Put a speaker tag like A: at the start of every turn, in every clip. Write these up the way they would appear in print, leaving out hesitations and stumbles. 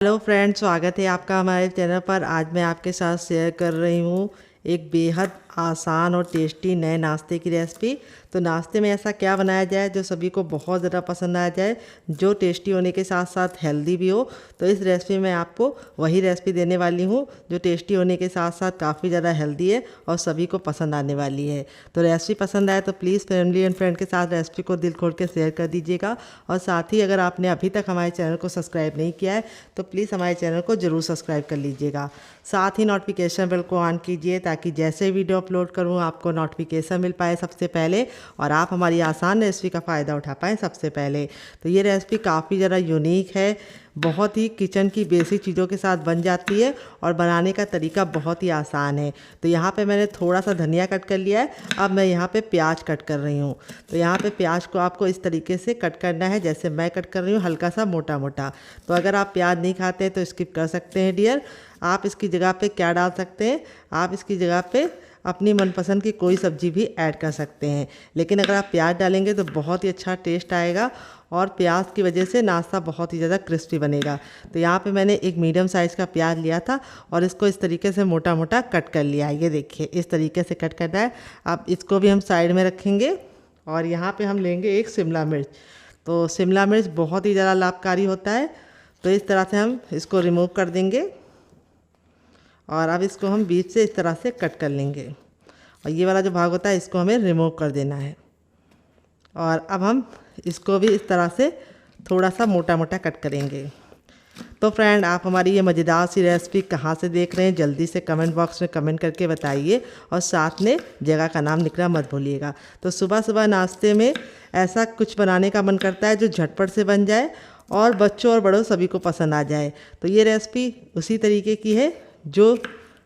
A: Hello friend, स्वागत है आपका हमारे चैनल पर। आज मैं आपके साथ शेयर कर रही हूँ एक बेहद आसान और टेस्टी नए नाश्ते की रेसिपी। तो नाश्ते में ऐसा क्या बनाया जाए जो सभी को बहुत ज़्यादा पसंद आ जाए, जो टेस्टी होने के साथ साथ हेल्दी भी हो। तो इस रेसिपी में आपको वही रेसिपी देने वाली हूँ जो टेस्टी होने के साथ साथ काफ़ी ज़्यादा हेल्दी है और सभी को पसंद आने वाली है। तो रेसिपी पसंद आए तो प्लीज़ फैमिली एंड फ्रेंड के साथ रेसिपी को दिल खोल के शेयर कर दीजिएगा। और साथ ही अगर आपने अभी तक हमारे चैनल को सब्सक्राइब नहीं किया है तो प्लीज़ हमारे चैनल को ज़रूर सब्सक्राइब कर लीजिएगा। साथ ही नोटिफिकेशन बेल को ऑन कीजिए ताकि जैसे वीडियो अपलोड करूँ आपको नोटिफिकेशन मिल पाए सबसे पहले और आप हमारी आसान रेसिपी का फ़ायदा उठा पाएँ सबसे पहले। तो ये रेसिपी काफ़ी ज़्यादा यूनिक है, बहुत ही किचन की बेसिक चीज़ों के साथ बन जाती है और बनाने का तरीका बहुत ही आसान है। तो यहाँ पे मैंने थोड़ा सा धनिया कट कर लिया है। अब मैं यहाँ पे प्याज कट कर रही हूँ। तो यहाँ पे प्याज को आपको इस तरीके से कट करना है जैसे मैं कट कर रही हूँ, हल्का सा मोटा मोटा। तो अगर आप प्याज नहीं खाते हैं तो स्किप कर सकते हैं डियर। आप इसकी जगह पे क्या डाल सकते हैं, आप इसकी जगह पे अपनी मनपसंद की कोई सब्ज़ी भी ऐड कर सकते हैं। लेकिन अगर आप प्याज डालेंगे तो बहुत ही अच्छा टेस्ट आएगा और प्याज की वजह से नाश्ता बहुत ही ज़्यादा क्रिस्पी बनेगा। तो यहाँ पे मैंने एक मीडियम साइज़ का प्याज लिया था और इसको इस तरीके से मोटा मोटा कट कर लिया है। ये देखिए इस तरीके से कट करना है। अब इसको भी हम साइड में रखेंगे और यहाँ पे हम लेंगे एक शिमला मिर्च। तो शिमला मिर्च बहुत ही ज़्यादा लाभकारी होता है, तो इस तरह से हम इसको रिमूव कर देंगे और अब इसको हम बीच से इस तरह से कट कर लेंगे और ये वाला जो भाग होता है इसको हमें रिमूव कर देना है। और अब हम इसको भी इस तरह से थोड़ा सा मोटा मोटा कट करेंगे। तो फ्रेंड, आप हमारी ये मज़ेदार सी रेसिपी कहाँ से देख रहे हैं जल्दी से कमेंट बॉक्स में कमेंट करके बताइए और साथ में जगह का नाम लिखना मत भूलिएगा। तो सुबह सुबह नाश्ते में ऐसा कुछ बनाने का मन करता है जो झटपट से बन जाए और बच्चों और बड़ों सभी को पसंद आ जाए। तो ये रेसिपी उसी तरीके की है जो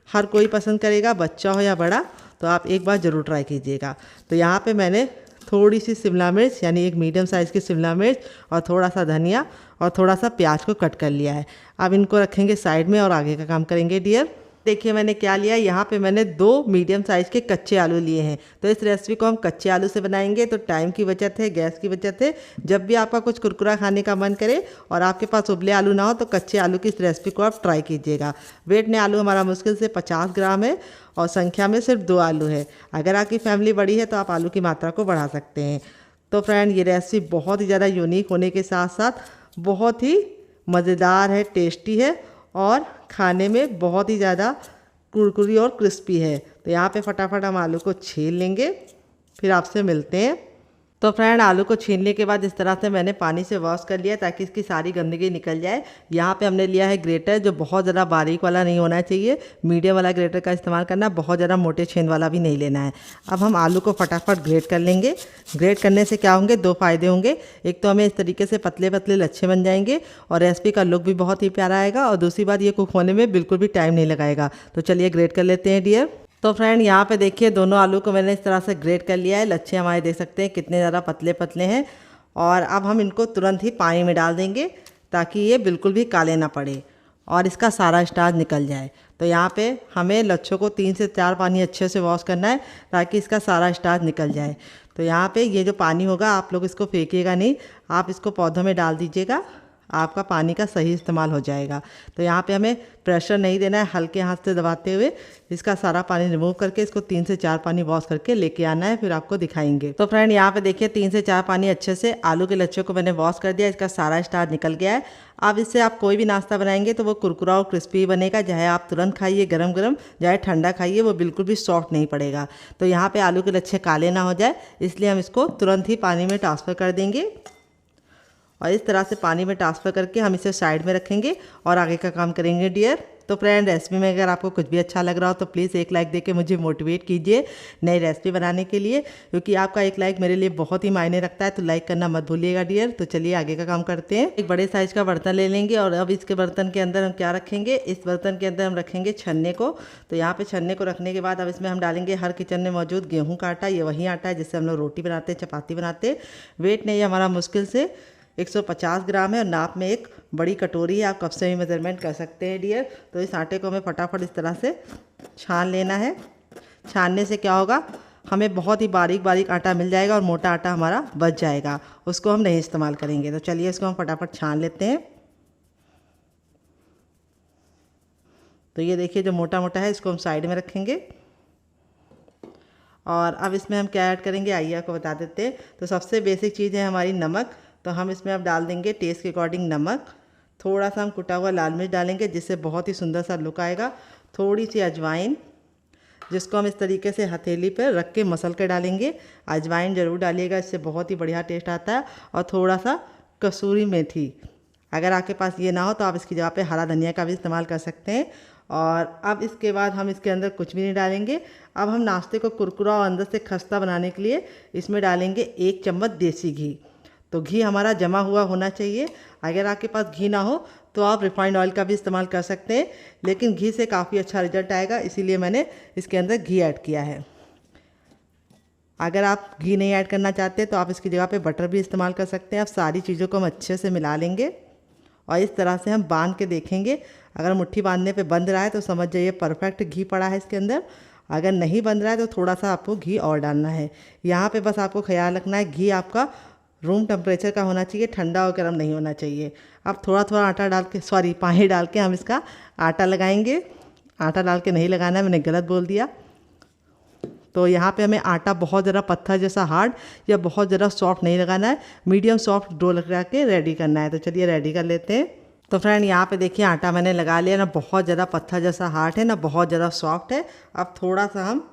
A: हर कोई पसंद करेगा, बच्चा हो या बड़ा। तो आप एक बार ज़रूर ट्राई कीजिएगा। तो यहाँ पे मैंने थोड़ी सी शिमला मिर्च यानी एक मीडियम साइज़ की शिमला मिर्च और थोड़ा सा धनिया और थोड़ा सा प्याज को कट कर लिया है। अब इनको रखेंगे साइड में और आगे का काम करेंगे डियर। देखिए मैंने क्या लिया, यहाँ पे मैंने 2 मीडियम साइज़ के कच्चे आलू लिए हैं। तो इस रेसिपी को हम कच्चे आलू से बनाएंगे तो टाइम की बचत है, गैस की बचत है। जब भी आपका कुछ कुरकुरा खाने का मन करे और आपके पास उबले आलू ना हो तो कच्चे आलू की इस रेसिपी को आप ट्राई कीजिएगा। वेट में आलू हमारा मुश्किल से 50 ग्राम है और संख्या में सिर्फ 2 आलू है। अगर आपकी फैमिली बड़ी है तो आप आलू की मात्रा को बढ़ा सकते हैं। तो फ्रेंड, ये रेसिपी बहुत ही ज़्यादा यूनिक होने के साथ साथ बहुत ही मज़ेदार है, टेस्टी है और खाने में बहुत ही ज़्यादा कुरकुरी और क्रिस्पी है। तो यहाँ पे फटाफट हम आलू को छील लेंगे, फिर आपसे मिलते हैं। तो फ्रेंड, आलू को छीलने के बाद इस तरह से मैंने पानी से वॉश कर लिया ताकि इसकी सारी गंदगी निकल जाए। यहाँ पे हमने लिया है ग्रेटर, जो बहुत ज़्यादा बारीक वाला नहीं होना चाहिए, मीडियम वाला ग्रेटर का इस्तेमाल करना, बहुत ज़्यादा मोटे छेद वाला भी नहीं लेना है। अब हम आलू को फटाफट ग्रेट कर लेंगे। ग्रेट करने से क्या होंगे, 2 फ़ायदे होंगे। एक तो हमें इस तरीके से पतले पतले लच्छे बन जाएंगे और रेसिपी का लुक भी बहुत ही प्यारा आएगा और दूसरी बात ये कुक होने में बिल्कुल भी टाइम नहीं लगाएगा। तो चलिए ग्रेट कर लेते हैं डियर। तो फ्रेंड, यहाँ पे देखिए दोनों आलू को मैंने इस तरह से ग्रेट कर लिया है। लच्छे हमारे देख सकते हैं कितने ज़्यादा पतले पतले हैं। और अब हम इनको तुरंत ही पानी में डाल देंगे ताकि ये बिल्कुल भी काले ना पड़े और इसका सारा स्टार्च निकल जाए। तो यहाँ पे हमें लच्छों को 3 से 4 पानी अच्छे से वॉश करना है ताकि इसका सारा स्टार्च निकल जाए। तो यहाँ पे ये जो पानी होगा आप लोग इसको फेंकिएगा नहीं, आप इसको पौधों में डाल दीजिएगा, आपका पानी का सही इस्तेमाल हो जाएगा। तो यहाँ पे हमें प्रेशर नहीं देना है, हल्के हाथ से दबाते हुए इसका सारा पानी रिमूव करके इसको 3 से 4 पानी वॉश करके लेके आना है, फिर आपको दिखाएंगे। तो फ्रेंड, यहाँ पे देखिए 3 से 4 पानी अच्छे से आलू के लच्छे को मैंने वॉश कर दिया, इसका सारा स्टार्च निकल गया है। अब इससे आप कोई भी नाश्ता बनाएंगे तो वो कुरकुरा और क्रिस्पी बनेगा, चाहे आप तुरंत खाइए गरम गरम, चाहे ठंडा खाइए, वो बिल्कुल भी सॉफ्ट नहीं पड़ेगा। तो यहाँ पे आलू के लच्छे काले ना हो जाए इसलिए हम इसको तुरंत ही पानी में ट्रांसफ़र कर देंगे और इस तरह से पानी में ट्रांसफ़र करके हम इसे साइड में रखेंगे और आगे का काम करेंगे डियर। तो फ्रेंड, रेसिपी में अगर आपको कुछ भी अच्छा लग रहा हो तो प्लीज़ एक लाइक देके मुझे मोटिवेट कीजिए नई रेसिपी बनाने के लिए, क्योंकि आपका एक लाइक मेरे लिए बहुत ही मायने रखता है। तो लाइक करना मत भूलिएगा डियर। तो चलिए आगे का काम करते हैं। एक बड़े साइज़ का बर्तन ले लेंगे और अब इसके बर्तन के अंदर हम क्या रखेंगे, इस बर्तन के अंदर हम रखेंगे छन्ने को। तो यहाँ पर छन्ने को रखने के बाद अब इसमें हम डालेंगे हर किचन में मौजूद गेहूँ का आटा। ये वही आटा है जिससे हम लोग रोटी बनाते हैं, चपाती बनाते हैं। वेट नहीं, हमारा मुश्किल से 150 ग्राम है और नाप में एक बड़ी कटोरी है, आप कप से भी मेजरमेंट कर सकते हैं डियर। तो इस आटे को हमें फटाफट इस तरह से छान लेना है। छानने से क्या होगा, हमें बहुत ही बारीक बारीक आटा मिल जाएगा और मोटा आटा हमारा बच जाएगा, उसको हम नहीं इस्तेमाल करेंगे। तो चलिए इसको हम फटाफट छान लेते हैं। तो ये देखिए जो मोटा मोटा है इसको हम साइड में रखेंगे। और अब इसमें हम क्या ऐड करेंगे आइए आपको बता देते हैं। तो सबसे बेसिक चीज़ है हमारी नमक। तो हम इसमें अब डाल देंगे टेस्ट के अकॉर्डिंग नमक। थोड़ा सा हम कुटा हुआ लाल मिर्च डालेंगे जिससे बहुत ही सुंदर सा लुक आएगा। थोड़ी सी अजवाइन, जिसको हम इस तरीके से हथेली पर रख के मसल के डालेंगे। अजवाइन ज़रूर डालिएगा, इससे बहुत ही बढ़िया टेस्ट आता है। और थोड़ा सा कसूरी मेथी, अगर आपके पास ये ना हो तो आप इसकी जगह पे हरा धनिया का भी इस्तेमाल कर सकते हैं। और अब इसके बाद हम इसके अंदर कुछ भी नहीं डालेंगे। अब हम नाश्ते को कुरकुरा और अंदर से खस्ता बनाने के लिए इसमें डालेंगे 1 चम्मच देसी घी। तो घी हमारा जमा हुआ होना चाहिए। अगर आपके पास घी ना हो तो आप रिफाइंड ऑयल का भी इस्तेमाल कर सकते हैं, लेकिन घी से काफ़ी अच्छा रिजल्ट आएगा, इसीलिए मैंने इसके अंदर घी ऐड किया है। अगर आप घी नहीं ऐड करना चाहते तो आप इसकी जगह पे बटर भी इस्तेमाल कर सकते हैं। अब सारी चीज़ों को हम अच्छे से मिला लेंगे और इस तरह से हम बांध के देखेंगे। अगर मुट्ठी बांधने पे बंध रहा है तो समझ जाइए परफेक्ट घी पड़ा है इसके अंदर। अगर नहीं बंध रहा है तो थोड़ा सा आपको घी और डालना है। यहाँ पे बस आपको ख्याल रखना है घी आपका रूम टेम्परेचर का होना चाहिए, ठंडा और गर्म नहीं होना चाहिए। अब थोड़ा थोड़ा आटा डाल के पानी डाल के हम इसका आटा लगाएंगे। आटा डाल के नहीं लगाना है, मैंने गलत बोल दिया। तो यहाँ पे हमें आटा बहुत ज़्यादा पत्थर जैसा हार्ड या बहुत ज़्यादा सॉफ्ट नहीं लगाना है, मीडियम सॉफ्ट डो लगा के रेडी करना है। तो चलिए रेडी कर लेते हैं। तो फ्रेंड यहाँ पे देखिए आटा मैंने लगा लिया, ना बहुत ज़्यादा पत्थर जैसा हार्ड है ना बहुत ज़्यादा सॉफ्ट है। अब थोड़ा सा हम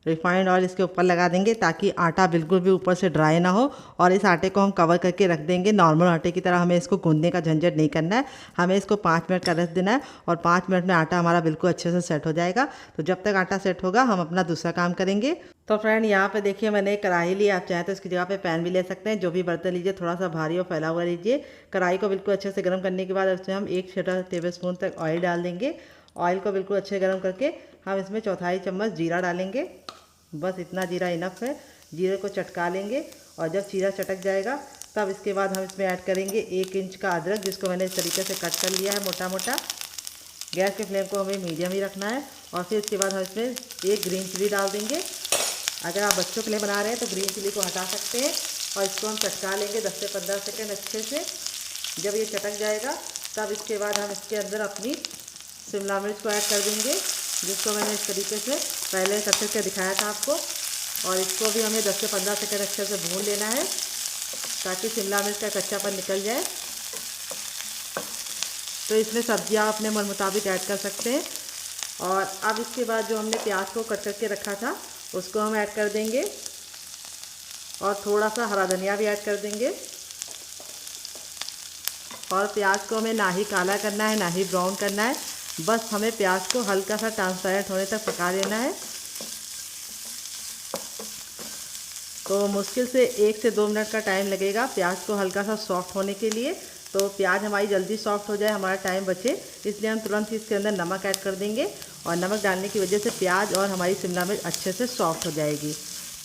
A: रिफाइंड ऑयल इसके ऊपर लगा देंगे ताकि आटा बिल्कुल भी ऊपर से ड्राई ना हो। और इस आटे को हम कवर करके रख देंगे। नॉर्मल आटे की तरह हमें इसको गूंदने का झंझट नहीं करना है, हमें इसको 5 मिनट का रेस्ट देना है और 5 मिनट में आटा हमारा बिल्कुल अच्छे से सेट हो जाएगा। तो जब तक आटा सेट होगा हम अपना दूसरा काम करेंगे। तो फ्रेंड यहाँ पे देखिए मैंने एक कढ़ाई ली, आप चाहें तो इसकी जगह पे पैन भी ले सकते हैं। जो भी बर्तन लीजिए थोड़ा सा भारी और फैला हुआ लीजिए। कढ़ाई को बिल्कुल अच्छे से गर्म करने के बाद उसमें हम 1 छोटा टेबलस्पून तक ऑयल डाल देंगे। ऑयल को बिल्कुल अच्छे गर्म करके हम इसमें 1/4 चम्मच जीरा डालेंगे। बस इतना जीरा इनफ है। जीरे को चटका लेंगे और जब जीरा चटक जाएगा तब इसके बाद हम इसमें ऐड करेंगे 1 इंच का अदरक, जिसको मैंने इस तरीके से कट कर लिया है मोटा मोटा। गैस के फ्लेम को हमें मीडियम ही रखना है। और फिर इसके बाद हम इसमें 1 ग्रीन चिली डाल देंगे। अगर आप बच्चों के लिए बना रहे हैं तो ग्रीन चिली को हटा सकते हैं। और इसको हम चटका लेंगे 10 से 15 सेकेंड अच्छे से। जब ये चटक जाएगा तब इसके बाद हम इसके अंदर अपनी शिमला मिर्च को ऐड कर देंगे, जिसको मैंने इस तरीके से पहले कट करके दिखाया था आपको। और इसको भी हमें 10 से 15 सेकेंड अच्छे से भून लेना है ताकि शिमला मिर्च का कच्चापन निकल जाए। तो इसमें सब्जियां अपने मन मुताबिक ऐड कर सकते हैं। और अब इसके बाद जो हमने प्याज को कट करके रखा था उसको हम ऐड कर देंगे और थोड़ा सा हरा धनिया भी ऐड कर देंगे। और प्याज को हमें ना ही काला करना है ना ही ब्राउन करना है, बस हमें प्याज को हल्का सा ट्रांसपेरेंट होने तक पका लेना है। तो मुश्किल से 1 से 2 मिनट का टाइम लगेगा प्याज को हल्का सा सॉफ्ट होने के लिए। तो प्याज हमारी जल्दी सॉफ्ट हो जाए, हमारा टाइम बचे, इसलिए हम तुरंत ही इसके अंदर नमक ऐड कर देंगे। और नमक डालने की वजह से प्याज और हमारी शिमला मिर्च अच्छे से सॉफ्ट हो जाएगी।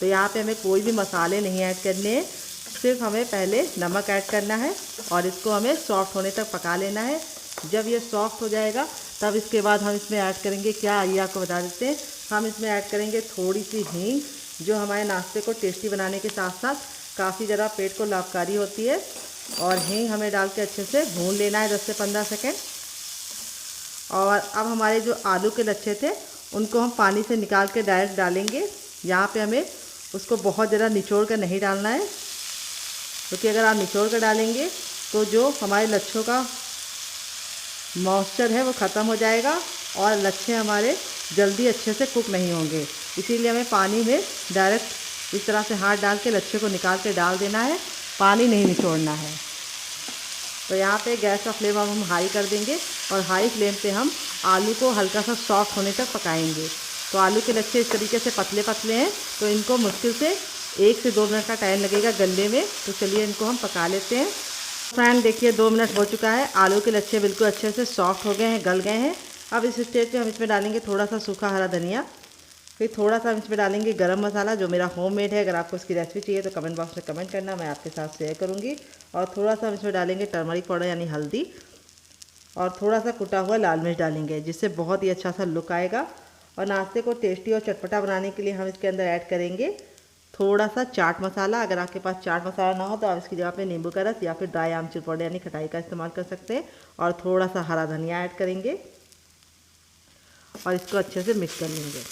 A: तो यहाँ पे हमें कोई भी मसाले नहीं ऐड करने हैं, सिर्फ हमें पहले नमक ऐड करना है और इसको हमें सॉफ्ट होने तक पका लेना है। जब ये सॉफ्ट हो जाएगा तब इसके बाद हम इसमें ऐड करेंगे क्या, आइए आपको बता देते हैं। हम इसमें ऐड करेंगे थोड़ी सी हींग, जो हमारे नाश्ते को टेस्टी बनाने के साथ साथ काफ़ी ज़्यादा पेट को लाभकारी होती है। और हींग हमें डाल के अच्छे से भून लेना है 10 से 15 सेकेंड। और अब हमारे जो आलू के लच्छे थे उनको हम पानी से निकाल के डायरेक्ट डालेंगे। यहाँ पे हमें उसको बहुत ज़्यादा निचोड़ कर नहीं डालना है, क्योंकि अगर आप निचोड़ कर डालेंगे तो जो हमारे लच्छों का मॉइस्चर है वो ख़त्म हो जाएगा और लच्छे हमारे जल्दी अच्छे से कुक नहीं होंगे। इसीलिए हमें पानी में डायरेक्ट इस तरह से हाथ डाल के लच्छे को निकाल के डाल देना है, पानी नहीं निचोड़ना है। तो यहाँ पे गैस का फ्लेम अब हम हाई कर देंगे और हाई फ्लेम पे हम आलू को हल्का सा सॉफ्ट होने तक पकाएंगे। तो आलू के लच्छे इस तरीके से पतले पतले हैं, तो इनको मुश्किल से 1 से 2 मिनट का टाइम लगेगा गलने में। तो चलिए इनको हम पका लेते हैं। फ्रेंड देखिए 2 मिनट हो चुका है, आलू के लच्छे बिल्कुल अच्छे से सॉफ्ट हो गए हैं, गल गए हैं। अब इस स्टेज पे हम इसमें डालेंगे थोड़ा सा सूखा हरा धनिया, फिर थोड़ा सा हम इसमें डालेंगे गरम मसाला जो मेरा होममेड है। अगर आपको इसकी रेसिपी चाहिए तो कमेंट बॉक्स में कमेंट करना, मैं आपके साथ शेयर करूँगी। और थोड़ा सा हम इसमें डालेंगे टर्मरिक पाउडर यानी हल्दी, और थोड़ा सा कुटा हुआ लाल मिर्च डालेंगे, जिससे बहुत ही अच्छा सा लुक आएगा। और नाश्ते को टेस्टी और चटपटा बनाने के लिए हम इसके अंदर ऐड करेंगे थोड़ा सा चाट मसाला। अगर आपके पास चाट मसाला ना हो तो आप इसकी जगह पे नींबू का रस या फिर ड्राई आमचूर पाउडर यानी खटाई का इस्तेमाल कर सकते हैं। और थोड़ा सा हरा धनिया ऐड करेंगे। और इसको अच्छे से मिक्स कर लेंगे।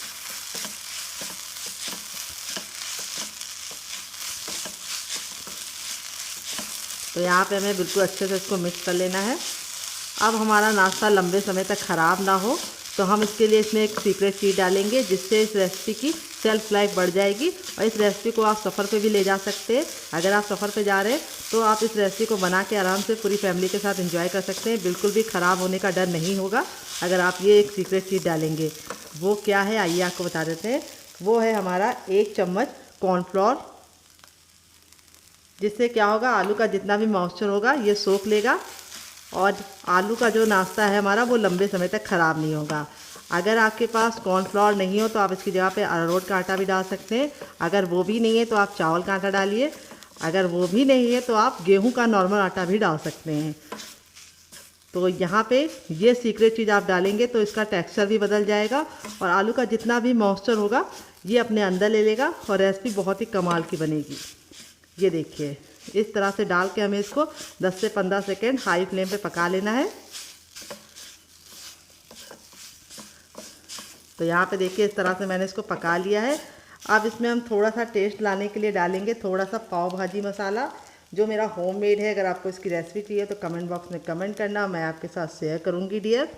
A: तो यहाँ पे हमें बिल्कुल अच्छे से इसको मिक्स कर लेना है। अब हमारा नाश्ता लंबे समय तक ख़राब ना हो तो हम इसके लिए इसमें एक सीक्रेट चीज़ डालेंगे, जिससे इस रेसिपी की सेल्फ लाइफ बढ़ जाएगी। और इस रेसिपी को आप सफ़र पे भी ले जा सकते हैं। अगर आप सफ़र पे जा रहे हैं तो आप इस रेसिपी को बना के आराम से पूरी फैमिली के साथ एंजॉय कर सकते हैं। बिल्कुल भी ख़राब होने का डर नहीं होगा अगर आप ये एक सीक्रेट चीज़ डालेंगे। वो क्या है आइए आपको बता देते हैं। वो है हमारा 1 चम्मच कॉर्नफ्लोर, जिससे क्या होगा, आलू का जितना भी मॉइस्चर होगा ये सोख लेगा और आलू का जो नाश्ता है हमारा वो लंबे समय तक ख़राब नहीं होगा। अगर आपके पास कॉर्नफ्लोर नहीं हो तो आप इसकी जगह पे अरारोट का आटा भी डाल सकते हैं। अगर वो भी नहीं है तो आप चावल का आटा डालिए। अगर वो भी नहीं है तो आप गेहूं का नॉर्मल आटा भी डाल सकते हैं। तो यहाँ पे ये सीक्रेट चीज़ आप डालेंगे तो इसका टेक्सचर भी बदल जाएगा और आलू का जितना भी मॉइस्चर होगा ये अपने अंदर ले लेगा और रेसिपी बहुत ही कमाल की बनेगी। ये देखिए, इस तरह से डाल के हमें इसको 10 से 15 सेकेंड हाई फ्लेम पे पका लेना है। तो यहाँ पे देखिए इस तरह से मैंने इसको पका लिया है। अब इसमें हम थोड़ा सा टेस्ट लाने के लिए डालेंगे थोड़ा सा पाव भाजी मसाला, जो मेरा होममेड है। अगर आपको इसकी रेसिपी चाहिए तो कमेंट बॉक्स में कमेंट करना, मैं आपके साथ शेयर करूँगी डियर।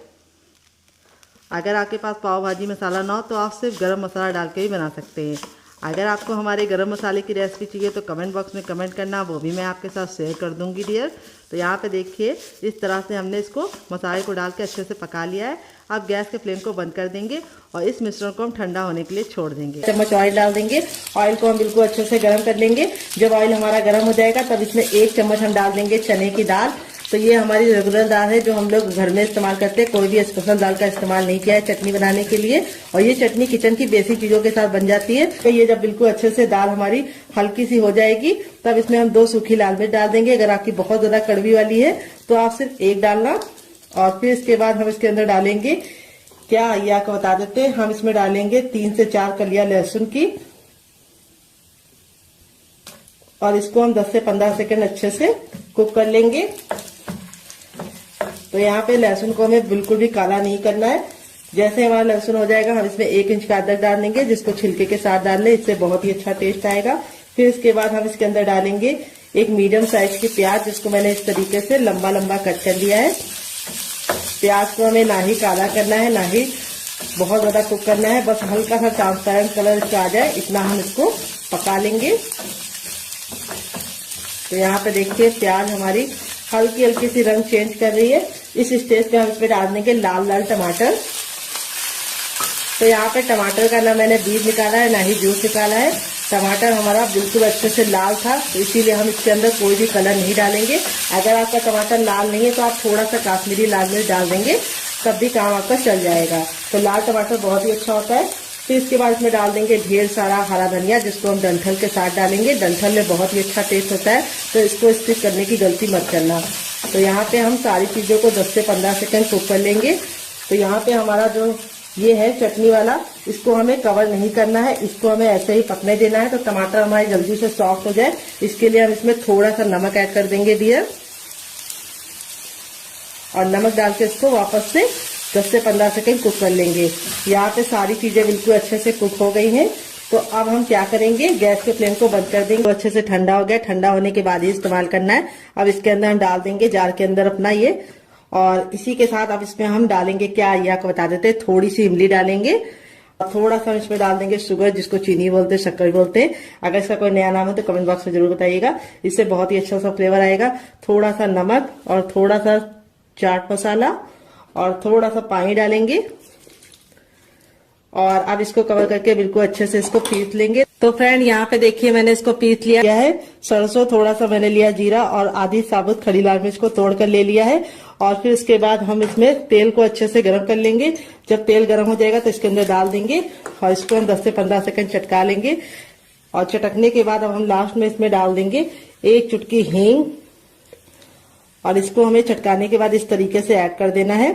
A: अगर आपके पास पाव भाजी मसाला ना हो तो आप सिर्फ गरम मसाला डाल के ही बना सकते हैं। अगर आपको हमारे गरम मसाले की रेसिपी चाहिए तो कमेंट बॉक्स में कमेंट करना, वो भी मैं आपके साथ शेयर कर दूंगी डियर। तो यहाँ पे देखिए इस तरह से हमने इसको मसाले को डाल के अच्छे से पका लिया है। अब गैस के फ्लेम को बंद कर देंगे और इस मिश्रण को हम ठंडा होने के लिए छोड़ देंगे। चम्मच ऑयल डाल देंगे। ऑयल को हम बिल्कुल अच्छे से गर्म कर लेंगे। जब ऑयल हमारा गर्म हो जाएगा तब इसमें 1 चम्मच हम डाल देंगे चने की दाल। तो ये हमारी रेगुलर दाल है जो हम लोग घर में इस्तेमाल करते हैं। कोई भी स्पेशल दाल का इस्तेमाल नहीं किया है चटनी बनाने के लिए। और ये चटनी किचन की बेसिक चीजों के साथ बन जाती है। तो ये जब बिल्कुल अच्छे से दाल हमारी हल्की सी हो जाएगी तब इसमें हम 2 सूखी लाल मिर्च डाल देंगे। अगर आपकी बहुत ज्यादा कड़वी वाली है तो आप सिर्फ 1 डालना। और फिर इसके बाद हम इसके अंदर डालेंगे क्या, ये आपको बता देते हैं, हम इसमें डालेंगे 3 से 4 कलियां लहसुन की। और इसको हम 10 से 15 सेकंड अच्छे से कुक कर लेंगे। तो यहाँ पे लहसुन को हमें बिल्कुल भी काला नहीं करना है। जैसे हमारा लहसुन हो जाएगा हम इसमें 1 इंच का अदरक डाल देंगे, जिसको छिलके के साथ डाल लें, इससे बहुत ही अच्छा टेस्ट आएगा। फिर इसके बाद हम इसके अंदर डालेंगे एक मीडियम साइज की प्याज, जिसको मैंने इस तरीके से लंबा लंबा कट कर लिया है। प्याज को हमें ना ही काला करना है ना ही बहुत ज्यादा कुक करना है, बस हल्का सा ट्रांसपेरेंट कलर इसका आ जाए इतना हम इसको पका लेंगे। तो यहाँ पे देखिए प्याज हमारी हल्की हल्की सी रंग चेंज कर रही है। इस स्टेज पे हम इसमें डाल देंगे लाल लाल टमाटर। तो यहाँ पे टमाटर का ना मैंने बीज निकाला है ना ही जूस निकाला है। टमाटर हमारा बिल्कुल अच्छे से लाल था तो इसीलिए हम इसके अंदर कोई भी कलर नहीं डालेंगे। अगर आपका टमाटर लाल नहीं है तो आप थोड़ा सा काश्मीरी लाल मिर्च डाल देंगे, तब भी काम आपका चल जाएगा। तो लाल टमाटर बहुत ही अच्छा होता है। फिर इसके बाद इसमें डाल देंगे ढेर सारा हरा धनिया, जिसको हम डंठल के साथ डालेंगे। डंठल में बहुत ही अच्छा टेस्ट होता है, तो इसको स्किप करने की गलती मत करना। तो यहाँ पे हम सारी चीजों को 10 से 15 सेकंड कुक कर लेंगे। तो यहाँ पे हमारा जो ये है चटनी वाला, इसको हमें कवर नहीं करना है, इसको हमें ऐसे ही पकने देना है। तो टमाटर हमारे जल्दी से सॉफ्ट हो जाए इसके लिए हम इसमें थोड़ा सा नमक ऐड कर देंगे डियर। और नमक डाल के इसको वापस से 10 से 15 सेकंड कुक कर लेंगे। यहाँ पे सारी चीजें बिल्कुल अच्छे से कुक हो गई हैं। तो अब हम क्या करेंगे, गैस के फ्लेम को बंद कर देंगे। तो अच्छे से ठंडा हो गया, ठंडा होने के बाद ही इस्तेमाल करना है। अब इसके अंदर हम डाल देंगे जार के अंदर अपना ये, और इसी के साथ अब इसमें हम डालेंगे क्या, ये आपको बता देते हैं, थोड़ी सी इमली डालेंगे और थोड़ा सा इसमें डाल देंगे शुगर, जिसको चीनी बोलते हैं, शक्कर बोलते हैं। अगर इसका कोई नया नाम हो तो कमेंट बॉक्स में जरूर बताइएगा, इससे बहुत ही अच्छा सा फ्लेवर आएगा। थोड़ा सा नमक और थोड़ा सा चाट मसाला और थोड़ा सा पानी डालेंगे और अब इसको कवर करके बिल्कुल अच्छे से इसको पीस लेंगे। तो फ्रेंड यहाँ पे देखिए मैंने इसको पीस लिया है। सरसों थोड़ा सा मैंने लिया, जीरा और आधी साबुत खड़ी लाल मिर्च को तोड़कर ले लिया है। और फिर इसके बाद हम इसमें तेल को अच्छे से गर्म कर लेंगे। जब तेल गर्म हो जाएगा तो इसके अंदर डाल देंगे और इसको हम 10 से 15 सेकंड चटका लेंगे। और चटकने के बाद अब हम लास्ट में इसमें डाल देंगे 1 चुटकी हींग और इसको हमें चटकाने के बाद इस तरीके से ऐड कर देना है।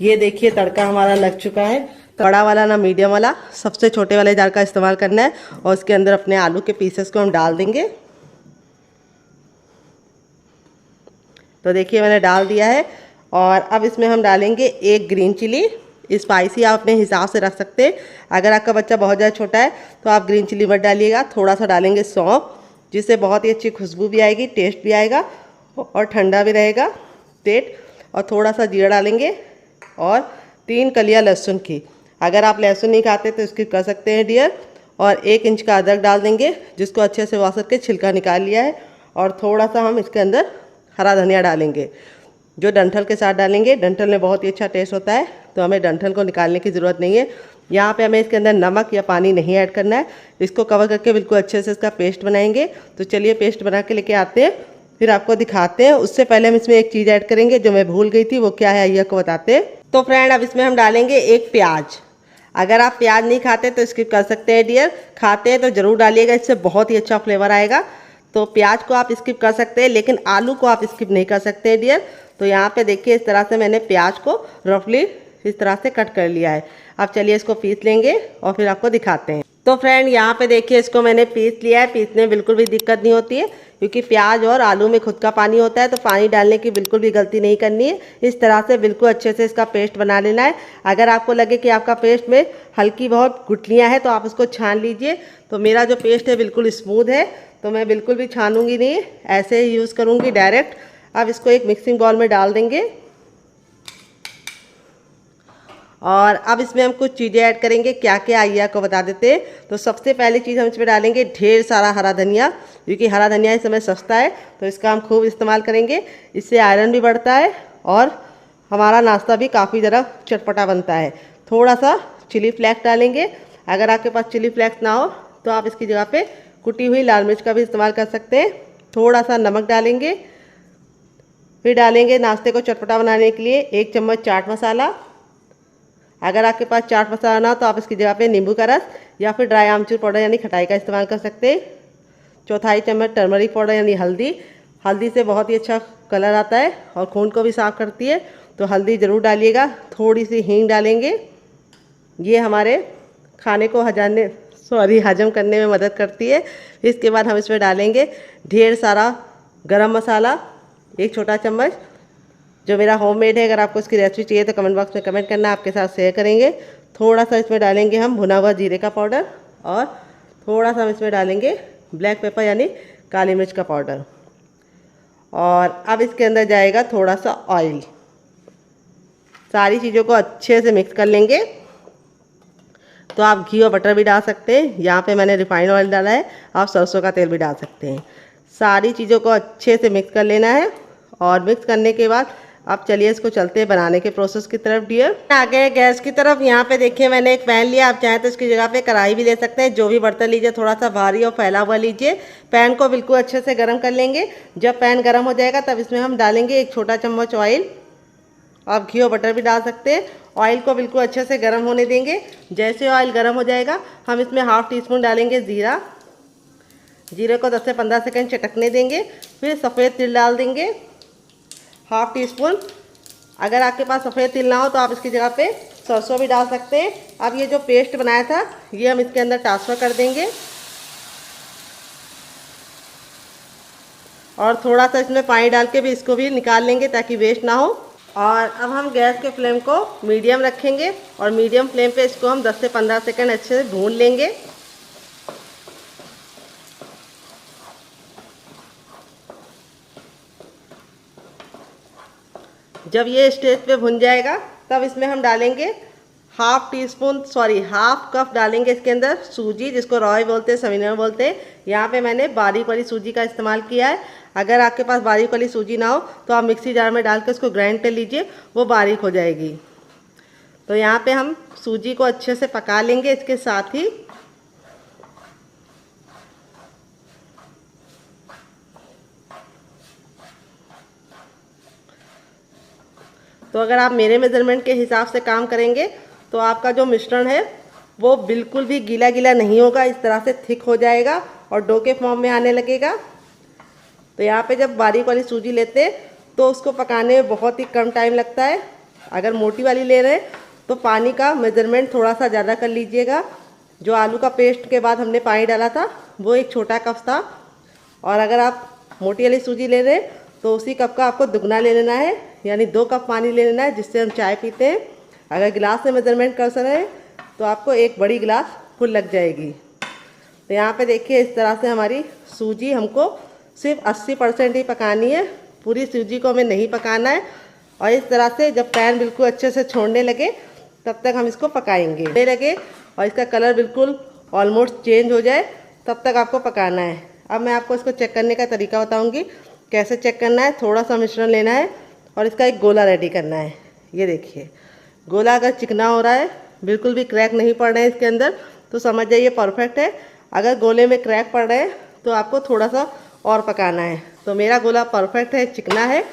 A: ये देखिए तड़का हमारा लग चुका है। बड़ा वाला ना मीडियम वाला, सबसे छोटे वाले जार का इस्तेमाल करना है। और उसके अंदर अपने आलू के पीसेस को हम डाल देंगे। तो देखिए मैंने डाल दिया है। और अब इसमें हम डालेंगे 1 ग्रीन चिली स्पाइसी आप अपने हिसाब से रख सकते हैं। अगर आपका बच्चा बहुत ज़्यादा छोटा है तो आप ग्रीन चिली मत डालिएगा। थोड़ा सा डालेंगे सौंफ, जिससे बहुत ही अच्छी खुशबू भी आएगी, टेस्ट भी आएगा और ठंडा भी रहेगा पेट। और थोड़ा सा जीरा डालेंगे और 3 कलियां लहसुन की। अगर आप लहसुन नहीं खाते तो स्किप कर सकते हैं डियर। और 1 इंच का अदरक डाल देंगे, जिसको अच्छे से वॉश करके छिलका निकाल लिया है। और थोड़ा सा हम इसके अंदर हरा धनिया डालेंगे, जो डंठल के साथ डालेंगे। डंठल में बहुत ही अच्छा टेस्ट होता है, तो हमें डंठल को निकालने की ज़रूरत नहीं है। यहाँ पे हमें इसके अंदर नमक या पानी नहीं ऐड करना है। इसको कवर करके बिल्कुल अच्छे से इसका पेस्ट बनाएंगे। तो चलिए पेस्ट बना के लेके आते हैं, फिर आपको दिखाते हैं। उससे पहले हम इसमें एक चीज़ ऐड करेंगे जो मैं भूल गई थी, वो क्या है आइए आपको बताते हैं। तो फ्रेंड, अब इसमें हम डालेंगे 1 प्याज। अगर आप प्याज नहीं खाते तो स्किप कर सकते हैं डियर, खाते हैं तो ज़रूर डालिएगा, इससे बहुत ही अच्छा फ्लेवर आएगा। तो प्याज को आप स्किप कर सकते हैं, लेकिन आलू को आप स्किप नहीं कर सकते हैं डियर। तो यहाँ पे देखिए इस तरह से मैंने प्याज को रफली इस तरह से कट कर लिया है। अब चलिए इसको पीस लेंगे और फिर आपको दिखाते हैं। तो फ्रेंड, यहाँ पे देखिए इसको मैंने पीस लिया है। पीसने में बिल्कुल भी दिक्कत नहीं होती है, क्योंकि प्याज और आलू में खुद का पानी होता है, तो पानी डालने की बिल्कुल भी गलती नहीं करनी है। इस तरह से बिल्कुल अच्छे से इसका पेस्ट बना लेना है। अगर आपको लगे कि आपका पेस्ट में हल्की बहुत गुठलियाँ हैं तो आप उसको छान लीजिए। तो मेरा जो पेस्ट है बिल्कुल स्मूथ है, तो मैं बिल्कुल भी छानूंगी नहीं, ऐसे ही यूज़ करूँगी डायरेक्ट। अब इसको एक मिक्सिंग बाउल में डाल देंगे और अब इसमें हम कुछ चीज़ें ऐड करेंगे। क्या क्या आइए आपको बता देते हैं। तो सबसे पहली चीज़ हम इसमें डालेंगे ढेर सारा हरा धनिया, क्योंकि हरा धनिया इस समय सस्ता है, तो इसका हम खूब इस्तेमाल करेंगे। इससे आयरन भी बढ़ता है और हमारा नाश्ता भी काफ़ी ज़रा चटपटा बनता है। थोड़ा सा चिली फ्लेक्स डालेंगे। अगर आपके पास चिली फ्लेक्स ना हो तो आप इसकी जगह पे कुटी हुई लाल मिर्च का भी इस्तेमाल कर सकते हैं। थोड़ा सा नमक डालेंगे। फिर डालेंगे नाश्ते को चटपटा बनाने के लिए 1 चम्मच चाट मसाला। अगर आपके पास चाट मसाला ना हो तो आप इसकी जगह पे नींबू का रस या फिर ड्राई आमचूर पाउडर यानी खटाई का इस्तेमाल कर सकते हैं। 1/4 चम्मच टर्मरिक पाउडर यानी हल्दी। हल्दी से बहुत ही अच्छा कलर आता है और खून को भी साफ़ करती है, तो हल्दी ज़रूर डालिएगा। थोड़ी सी हींग डालेंगे, ये हमारे खाने को हजम करने में मदद करती है। इसके बाद हम इसमें डालेंगे ढेर सारा गरम मसाला, 1 छोटा चम्मच, जो मेरा होममेड है। अगर आपको इसकी रेसिपी चाहिए तो कमेंट बॉक्स में कमेंट करना, आपके साथ शेयर करेंगे। थोड़ा सा इसमें डालेंगे हम भुना हुआ जीरे का पाउडर और थोड़ा सा हम इसमें डालेंगे ब्लैक पेपर यानी काली मिर्च का पाउडर। और अब इसके अंदर जाएगा थोड़ा सा ऑयल। सारी चीज़ों को अच्छे से मिक्स कर लेंगे। तो आप घी और बटर भी डाल सकते हैं। यहाँ पे मैंने रिफाइंड ऑयल डाला है, आप सरसों का तेल भी डाल सकते हैं। सारी चीज़ों को अच्छे से मिक्स कर लेना है। और मिक्स करने के बाद अब चलिए इसको चलते हैं बनाने के प्रोसेस की तरफ डियर। आ गए गैस की तरफ। यहाँ पे देखिए मैंने एक पैन लिया, आप चाहें तो इसकी जगह पे कढ़ाई भी ले सकते हैं। जो भी बर्तन लीजिए थोड़ा सा भारी और फैला हुआ लीजिए। पैन को बिल्कुल अच्छे से गर्म कर लेंगे। जब पैन गर्म हो जाएगा तब इसमें हम डालेंगे 1 छोटा चम्मच ऑयल। आप घी और बटर भी डाल सकते हैं। ऑयल को बिल्कुल अच्छे से गर्म होने देंगे। जैसे ऑयल गर्म हो जाएगा हम इसमें 1/2 टीस्पून डालेंगे जीरा। जीरे को 10 से 15 सेकंड चटकने देंगे। फिर सफ़ेद तिल डाल देंगे 1/2 टीस्पून। अगर आपके पास सफ़ेद तिल ना हो तो आप इसकी जगह पे सरसों भी डाल सकते हैं। अब ये जो पेस्ट बनाया था ये हम इसके अंदर ट्रांसफ़र कर देंगे और थोड़ा सा इसमें पानी डाल के भी इसको भी निकाल लेंगे ताकि वेस्ट ना हो। और अब हम गैस के फ्लेम को मीडियम रखेंगे और मीडियम फ्लेम पे इसको हम 10 से 15 सेकंड अच्छे से भून लेंगे। जब ये स्टेज पे भुन जाएगा तब इसमें हम डालेंगे 1/2 कप डालेंगे इसके अंदर सूजी, जिसको रॉय बोलते हैं, सवीना बोलते हैं। यहाँ पे मैंने बारीक वाली सूजी का इस्तेमाल किया है। अगर आपके पास बारीक वाली सूजी ना हो तो आप मिक्सी जार में डाल के उसको ग्राइंड कर लीजिए, वो बारीक हो जाएगी। तो यहाँ पे हम सूजी को अच्छे से पका लेंगे। इसके साथ ही तो अगर आप मेरे मेज़रमेंट के हिसाब से काम करेंगे तो आपका जो मिश्रण है वो बिल्कुल भी गीला गीला नहीं होगा, इस तरह से थिक हो जाएगा और डो के फॉर्म में आने लगेगा। तो यहाँ पे जब बारीक वाली सूजी लेते हैं तो उसको पकाने में बहुत ही कम टाइम लगता है। अगर मोटी वाली ले रहे हैं तो पानी का मेज़रमेंट थोड़ा सा ज़्यादा कर लीजिएगा। जो आलू का पेस्ट के बाद हमने पानी डाला था वो 1 छोटा कप था, और अगर आप मोटी वाली सूजी ले रहे हैं तो उसी कप का आपको दुगना ले लेना है, यानी 2 कप पानी ले लेना है, जिससे हम चाय पीते हैं। अगर गिलास में मेजरमेंट कर सकें तो आपको एक बड़ी गिलास फुल लग जाएगी। तो यहाँ पे देखिए इस तरह से हमारी सूजी हमको सिर्फ 80% ही पकानी है, पूरी सूजी को हमें नहीं पकाना है। और इस तरह से जब पैन बिल्कुल अच्छे से छोड़ने लगे तब तक हम इसको पकाएंगे लगे और इसका कलर बिल्कुल ऑलमोस्ट चेंज हो जाए तब तक आपको पकाना है। अब मैं आपको इसको चेक करने का तरीका बताऊंगी कैसे चेक करना है। थोड़ा सा मिश्रण लेना है और इसका एक गोला रेडी करना है। ये देखिए गोला अगर चिकना हो रहा है, बिल्कुल भी क्रैक नहीं पड़ रहे हैं इसके अंदर, तो समझ जाइए परफेक्ट है। अगर गोले में क्रैक पड़ रहे हैं तो आपको थोड़ा सा और पकाना है। तो मेरा गोला परफेक्ट है, चिकना है।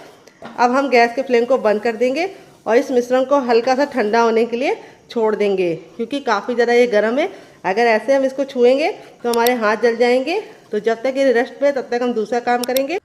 A: अब हम गैस के फ्लेम को बंद कर देंगे और इस मिश्रण को हल्का सा ठंडा होने के लिए छोड़ देंगे, क्योंकि काफ़ी ज़्यादा ये गर्म है। अगर ऐसे हम इसको छुएंगे तो हमारे हाथ जल जाएंगे। तो जब तक ये रेस्ट पे तब तक हम दूसरा काम करेंगे।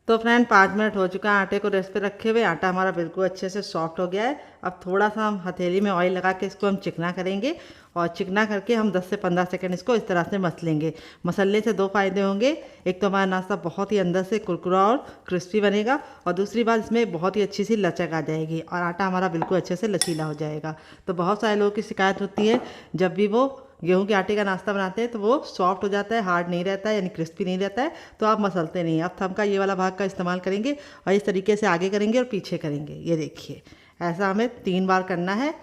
A: तो फ्रेंड 5 मिनट हो चुका है आटे को रेस्ट पे रखे हुए। आटा हमारा बिल्कुल अच्छे से सॉफ्ट हो गया है। अब थोड़ा सा हम हथेली में ऑयल लगा के इसको हम चिकना करेंगे और चिकना करके हम 10 से 15 सेकंड इसको इस तरह से मसलेंगे। मसलने से 2 फ़ायदे होंगे। एक तो हमारा नाश्ता बहुत ही अंदर से कुरकुरा और क्रिस्पी बनेगा और दूसरी बात इसमें बहुत ही अच्छी सी लचक आ जाएगी और आटा हमारा बिल्कुल अच्छे से लचीला हो जाएगा। तो बहुत सारे लोगों की शिकायत होती है जब भी वो गेहूं के आटे का नाश्ता बनाते हैं तो वो सॉफ्ट हो जाता है, हार्ड नहीं रहता है, यानी क्रिस्पी नहीं रहता है, तो आप मसलते नहीं। अब थंब का ये वाला भाग का इस्तेमाल करेंगे और इस तरीके से आगे करेंगे और पीछे करेंगे। ये देखिए ऐसा हमें 3 बार करना है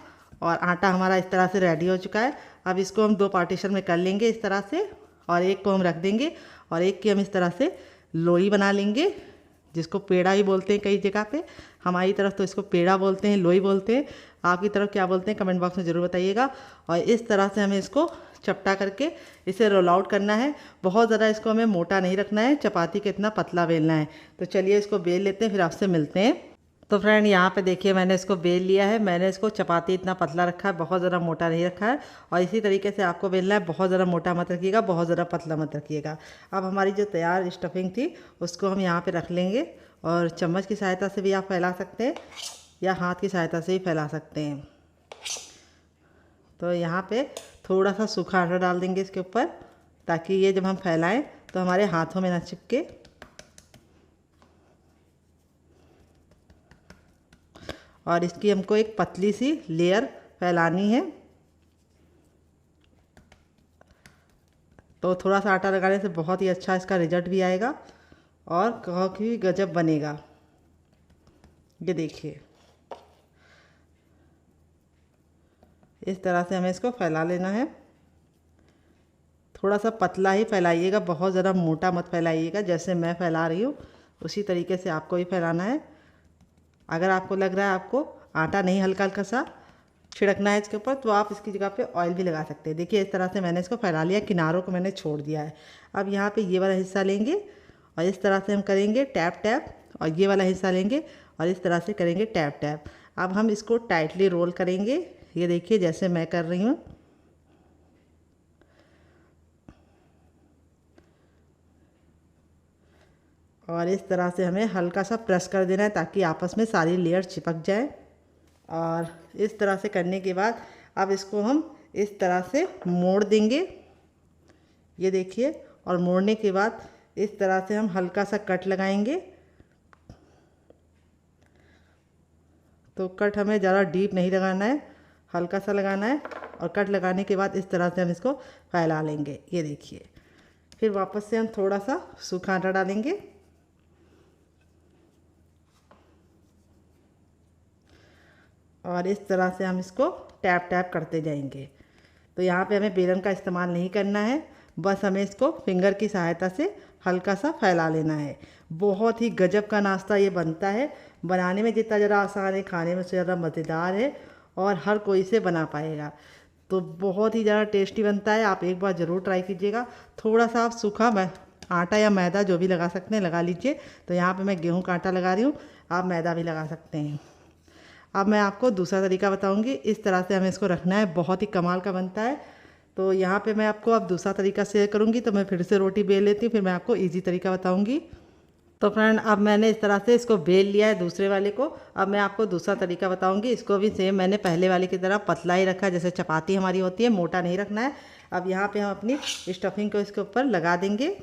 A: और आटा हमारा इस तरह से रेडी हो चुका है। अब इसको हम 2 पार्टीशन में कर लेंगे इस तरह से और एक को हम रख देंगे और एक की हम इस तरह से लोई बना लेंगे, जिसको पेड़ा ही बोलते हैं कई जगह पे। हमारी तरफ तो इसको पेड़ा बोलते हैं, लोई बोलते हैं। आपकी तरफ क्या बोलते हैं कमेंट बॉक्स में ज़रूर बताइएगा। और इस तरह से हमें इसको चपटा करके इसे रोल आउट करना है। बहुत ज़्यादा इसको हमें मोटा नहीं रखना है, चपाती के इतना पतला बेलना है। तो चलिए इसको बेल लेते हैं, फिर आपसे मिलते हैं। तो फ्रेंड यहाँ पे देखिए मैंने इसको बेल लिया है। मैंने इसको चपाती इतना पतला रखा है, बहुत ज़्यादा मोटा नहीं रखा है। और इसी तरीके से आपको बेलना है, बहुत ज़्यादा मोटा मत रखिएगा, बहुत ज़्यादा पतला मत रखिएगा। अब हमारी जो तैयार स्टफिंग थी उसको हम यहाँ पे रख लेंगे और चम्मच की सहायता से भी आप फैला सकते हैं या हाथ की सहायता से भी फैला सकते हैं। तो यहाँ पे थोड़ा सा सूखा आटा डाल देंगे इसके ऊपर, ताकि ये जब हम फैलाएं तो हमारे हाथों में ना चिपके। और इसकी हमको एक पतली सी लेयर फैलानी है। तो थोड़ा सा आटा लगाने से बहुत ही अच्छा इसका रिजल्ट भी आएगा और काफ़ी गजब बनेगा। ये देखिए इस तरह से हमें इसको फैला लेना है। थोड़ा सा पतला ही फैलाइएगा, बहुत ज़्यादा मोटा मत फैलाइएगा। जैसे मैं फैला रही हूँ उसी तरीके से आपको ही फैलाना है। अगर आपको लग रहा है आपको आटा नहीं हल्का हल्का सा छिड़कना है इसके ऊपर, तो आप इसकी जगह पे ऑयल भी लगा सकते हैं। देखिए इस तरह से मैंने इसको फैला लिया, किनारों को मैंने छोड़ दिया है। अब यहाँ पे ये वाला हिस्सा लेंगे और इस तरह से हम करेंगे टैप टैप, और ये वाला हिस्सा लेंगे और इस तरह से करेंगे टैप टैप। अब हम इसको टाइटली रोल करेंगे। ये देखिए जैसे मैं कर रही हूँ। और इस तरह से हमें हल्का सा प्रेस कर देना है ताकि आपस में सारी लेयर चिपक जाए। और इस तरह से करने के बाद अब इसको हम इस तरह से मोड़ देंगे। ये देखिए, और मोड़ने के बाद इस तरह से हम हल्का सा कट लगाएंगे। तो कट हमें ज़्यादा डीप नहीं लगाना है, हल्का सा लगाना है। और कट लगाने के बाद इस तरह से हम इसको फैला लेंगे। ये देखिए, फिर वापस से हम थोड़ा सा सूखा आटा डालेंगे और इस तरह से हम इसको टैप टैप करते जाएंगे। तो यहाँ पे हमें बेलन का इस्तेमाल नहीं करना है, बस हमें इसको फिंगर की सहायता से हल्का सा फैला लेना है। बहुत ही गजब का नाश्ता ये बनता है। बनाने में जितना ज़्यादा आसान है, खाने में उससे ज़्यादा मज़ेदार है और हर कोई इसे बना पाएगा। तो बहुत ही ज़्यादा टेस्टी बनता है, आप एक बार ज़रूर ट्राई कीजिएगा। थोड़ा सा आप सूखा आटा या मैदा जो भी लगा सकते हैं लगा लीजिए। तो यहाँ पे मैं गेहूं का आटा लगा रही हूँ, आप मैदा भी लगा सकते हैं। अब मैं आपको दूसरा तरीका बताऊंगी। इस तरह से हमें इसको रखना है, बहुत ही कमाल का बनता है। तो यहाँ पे मैं आपको अब दूसरा तरीका शेयर करूँगी। तो मैं फिर से रोटी बेल लेती हूँ, फिर मैं आपको इजी तरीका बताऊँगी। तो फ्रेंड अब मैंने इस तरह से इसको बेल लिया है दूसरे वाले को। अब मैं आपको दूसरा तरीका बताऊँगी। इसको भी सेम मैंने पहले वाले की तरह पतला ही रखा है, जैसे चपाती हमारी होती है, मोटा नहीं रखना है। अब यहाँ पर हम अपनी स्टफिंग को इसके ऊपर लगा देंगे।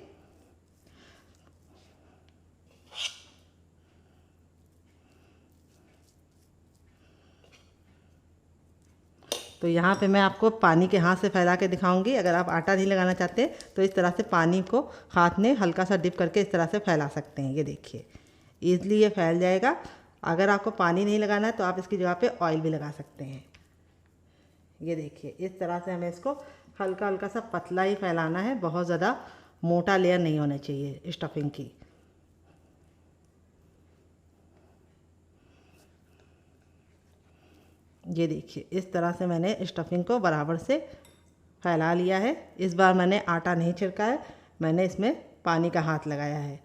A: तो यहाँ पे मैं आपको पानी के हाथ से फैला के दिखाऊंगी। अगर आप आटा नहीं लगाना चाहते तो इस तरह से पानी को हाथ में हल्का सा डिप करके इस तरह से फैला सकते हैं। ये देखिए ईज़िली ये फैल जाएगा। अगर आपको पानी नहीं लगाना है तो आप इसकी जगह पे ऑयल भी लगा सकते हैं। ये देखिए इस तरह से हमें इसको हल्का हल्का सा पतला ही फैलाना है, बहुत ज़्यादा मोटा लेयर नहीं होना चाहिए स्टफिंग की। ये देखिए इस तरह से मैंने स्टफिंग को बराबर से फैला लिया है। इस बार मैंने आटा नहीं छिड़का है, मैंने इसमें पानी का हाथ लगाया है।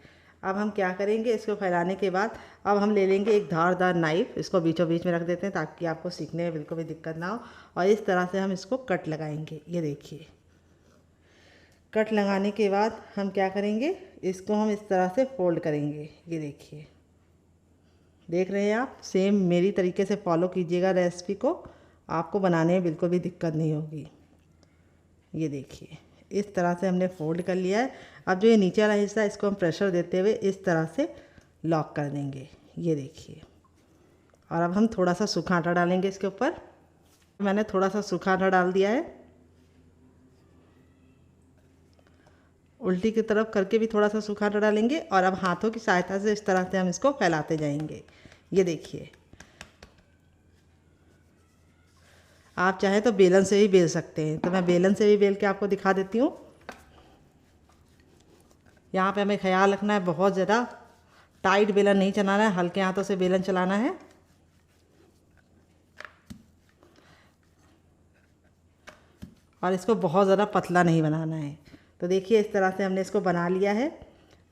A: अब हम क्या करेंगे, इसको फैलाने के बाद अब हम ले लेंगे एक धारदार नाइफ़, इसको बीचों बीच में रख देते हैं ताकि आपको सीखने में बिल्कुल भी दिक्कत ना हो। और इस तरह से हम इसको कट लगाएंगे। ये देखिए कट लगाने के बाद हम क्या करेंगे, इसको हम इस तरह से फोल्ड करेंगे। ये देखिए देख रहे हैं आप, सेम मेरी तरीके से फॉलो कीजिएगा रेसिपी को, आपको बनाने में बिल्कुल भी दिक्कत नहीं होगी। ये देखिए इस तरह से हमने फोल्ड कर लिया है। अब जो ये नीचे वाला हिस्सा है इसको हम प्रेशर देते हुए इस तरह से लॉक कर देंगे। ये देखिए, और अब हम थोड़ा सा सूखा आटा डालेंगे इसके ऊपर। मैंने थोड़ा सा सूखा आटा डाल दिया है, उल्टी की तरफ करके भी थोड़ा सा सूखा आटा डालेंगे। और अब हाथों की सहायता से इस तरह से हम इसको फैलाते जाएंगे। ये देखिए आप चाहें तो बेलन से भी बेल सकते हैं, तो मैं बेलन से भी बेल के आपको दिखा देती हूँ। यहाँ पे हमें ख्याल रखना है, बहुत ज़्यादा टाइट बेलन नहीं चलाना है, हल्के हाथों से बेलन चलाना है। और इसको बहुत ज़्यादा पतला नहीं बनाना है। तो देखिए इस तरह से हमने इसको बना लिया है।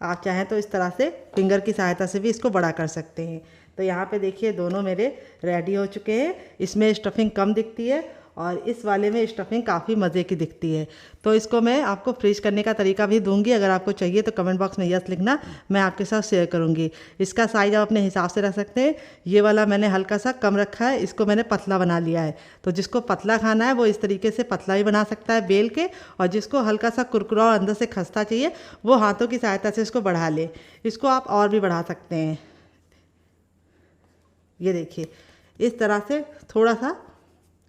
A: आप चाहें तो इस तरह से फिंगर की सहायता से भी इसको बड़ा कर सकते हैं। तो यहाँ पे देखिए दोनों मेरे रेडी हो चुके हैं। इसमें स्टफिंग कम दिखती है और इस वाले में स्टफिंग काफ़ी मज़े की दिखती है। तो इसको मैं आपको फ्रीज करने का तरीका भी दूंगी, अगर आपको चाहिए तो कमेंट बॉक्स में यस लिखना, मैं आपके साथ शेयर करूंगी। इसका साइज़ आप अपने हिसाब से रख सकते हैं। ये वाला मैंने हल्का सा कम रखा है, इसको मैंने पतला बना लिया है। तो जिसको पतला खाना है वो इस तरीके से पतला भी बना सकता है बेल के, और जिसको हल्का सा कुरकुरा और अंदर से खस्ता चाहिए वो हाथों की सहायता से इसको बढ़ा ले। इसको आप और भी बढ़ा सकते हैं। ये देखिए इस तरह से थोड़ा सा